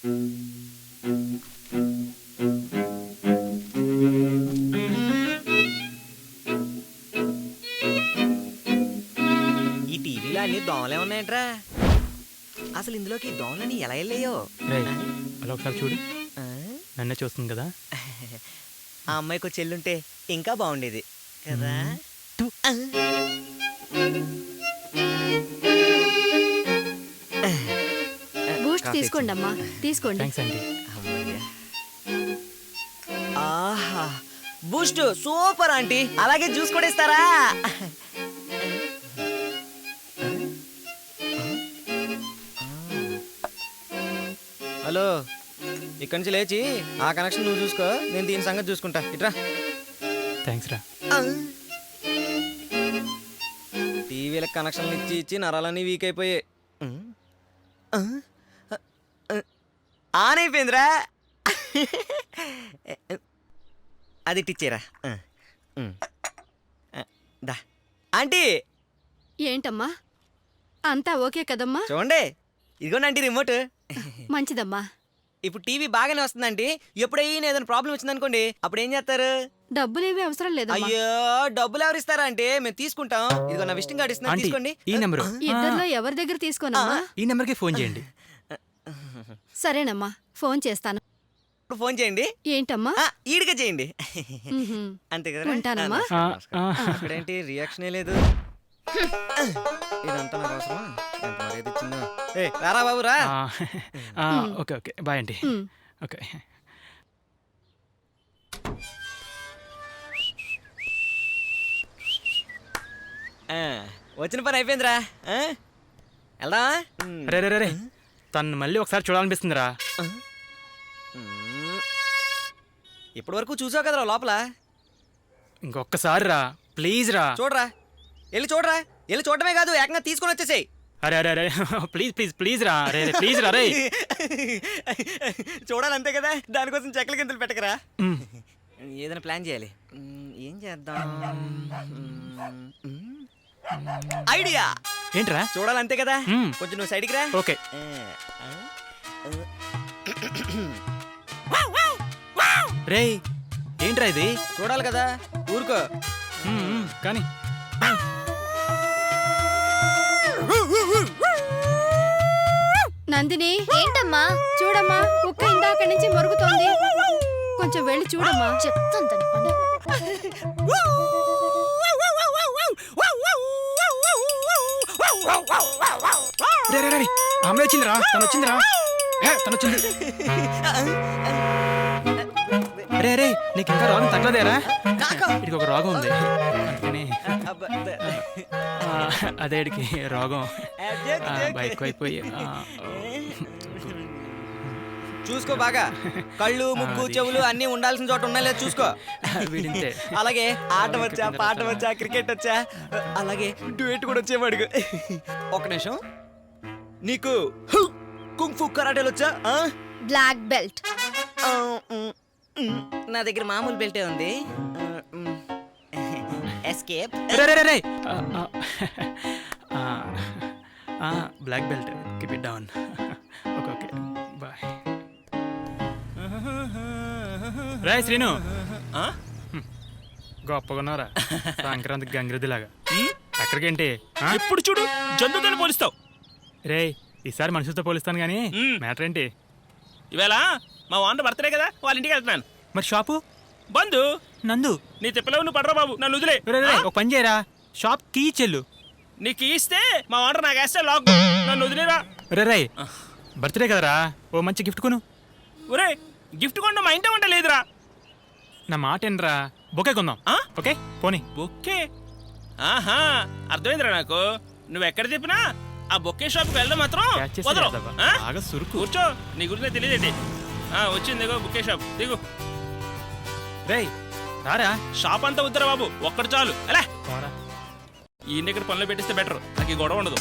ఈ టీవీలో అన్ని దోమలే ఉన్నాయంట్రా. అసలు ఇందులోకి దోమలని ఎలా వెళ్ళాయో. అలా ఒకసారి చూడు, నన్నే చూస్తుంది కదా. ఆ అమ్మాయికి చెల్లుంటే ఇంకా బాగుండేది కదా. బూస్ట్ తీసుకోండి అమ్మా, తీసుకోండి. థ్యాంక్స్ అండి. ఆహా, బూస్ట్ సూపర్ ఆంటీ. అలాగే జ్యూస్ కూడా ఇస్తారా? హలో, ఇక్కడి నుంచి లేచి ఆ కనెక్షన్ నువ్వు చూసుకో, నేను దీని సంగతి చూసుకుంటా. ఇట్రా. థ్యాంక్స్ రా. టీవీలకు కనెక్షన్లు ఇచ్చి ఇచ్చి నరాలన్నీ వీక్ అయిపోయాయి. ఆన్ అయిపోయిందిరా. అది టిచ్చేరా. దా ఆంటీ. ఏంటమ్మా, అంతా ఓకే కదమ్మా? చూడండి, ఇదిగోండి ఆంటీ రిమోట్. మంచిదమ్మా. ఇప్పుడు టీవీ బాగానే వస్తుందండి. ఎప్పుడైనా ఏదైనా ప్రాబ్లం వచ్చిందనుకోండి, అప్పుడు ఏం చేస్తారు? డబ్బులేవి అవసరం లేదమ్మా. అయ్యో, డబ్బులు ఎవరు ఇస్తారా అంటే? మేము తీసుకుంటాం. ఇదిగో నా విజిటింగ్ కార్డు ఇస్తున్నా, తీసుకోండి. ఈ నెంబర్ ఇద్దరిలో ఎవరి దగ్గర తీసుకోనమ్మా? ఈ నెంబర్కి ఫోన్ చేయండి. సరేనమ్మా, ఫోన్ చేస్తాను. ఇప్పుడు ఫోన్ చేయండి. ఏంటమ్మా? ఈడిగా చేయండి. అంతే కదా. ఉంటానమ్మా. అక్కడేంటి రియాక్షనే లేదు. ఇదంతా నాకు అవసరమా? ఎంత మర్యాద ఇచ్చిందో. రారా బాబు రా. ఓకే ఓకే, బాయ్ అండి. ఓకే. వచ్చిన పని అయిపోయిందిరా. వెళ్దా? రే రే రే, తను మళ్ళీ ఒకసారి చూడాలనిపిస్తుందిరా. ఇప్పటి వరకు చూసావు కదరా లోపల. ఇంకొకసారి రా ప్లీజ్ రా. చూడరా, వెళ్ళి చూడరా. వెళ్ళి చూడటమే కాదు, ఏకంగా తీసుకొని వచ్చేసేయ్. అరే అరే అరే, ప్లీజ్ ప్లీజ్ ప్లీజ్ రా. రే ప్లీజ్ రా. రే చూడాలంతే కదా, దానికోసం చెక్కల గింతలు పెట్టకరా. ఏదైనా ప్లాన్ చేయాలి. ఏం చేద్దాం? ఐడియా. ఏంట్రా? చూడాలంతే కదా, కొంచెం నువ్వు సైడ్కి రా. ఓకే. రే ఏంట్రా ఇది? చూడాలి కదా, ఊరుకో. కానీ నందిని. ఏంటమ్మా? చూడమ్మా, కుక్క ఇందాక నుంచి మొరుగుతోంది. కొంచెం వెళ్ళి చూడమ్మా. చెప్తాను తన పని. ఆమె వచ్చిందిరా. తను వచ్చిందిరా. తను వచ్చింది. రే రే, నీకు ఇంకా రోగం తగ్గలేదేరా? ఇడికి ఒక రోగం ఉంది, అందుకని అదే ఇడికి రోగం బైక్ అయిపోయి. చూసుకో బాగా, కళ్ళు ముక్కు చెవులు అన్ని ఉండాల్సిన చోట ఉన్నా లేదు చూసుకో. వీడింతే. అలాగే ఆట వచ్చా, పాట వచ్చా, క్రికెట్ వచ్చా, అలాగే డ్యూయట్ కూడా వచ్చేవాడు. ఒక నిమిషం, నీకు కుంగ్ ఫు కరాటేలు వచ్చా? Black belt. నా దగ్గర మామూలు బెల్టే ఉంది. Escape. Black belt, keep it down. Okay okay, bye. రే శ్రీను, గొప్పగున్నారా? సంక్రాంతి గంగిరెద్దులాగా. ఎక్కడికేంటి? ఎప్పుడు చూడు జంతువుతో పోలిస్తావు. రే, ఈసారి మనుషులతో పోలిస్తాను కానీ మ్యాటర్ ఏంటి? ఇవాళ మా ఓనర్ బర్త్డే కదా, వాళ్ళ ఇంటికి వెళ్తున్నాను. మరి షాపు బంధు నందు. నీ తిప్పలేవు, నువ్వు పడరా బాబు, నన్ను వదిలే. ఒక పని చేయరా, షాప్ కీ చెల్లు. నీకు ఇస్తే మా ఓనర్ నాకు వేస్తే లాక్, నన్ను వదిలేరా. రే బర్త్డే కదరా, ఓ మంచి గిఫ్ట్ కొను. ఒరే, గిఫ్ట్ కొండ మా ఇంట వంట లేదురా. నా మాట ఏంట్రా, బొకే కొందాం. ఓకే పోనీ. బొక్కే? ఆహా, అర్థమైందిరా నాకు. నువ్వు ఎక్కడ చెప్పినా ఆ బొక్కే షాప్కి వెళ్ళడం మాత్రం బాగా సురుకు. కూర్చో, నీ గురించి తెలియదేంటి. వచ్చింది దిగో బుక్కే షాప్, దిగు. రేయ్ రారా. షాప్ అంతా వద్దురా బాబు, ఒక్కడు చాలు. అలా ఈ దగ్గర పనులు పెట్టిస్తే బెటర్, నాకు ఈ గొడవ ఉండదు.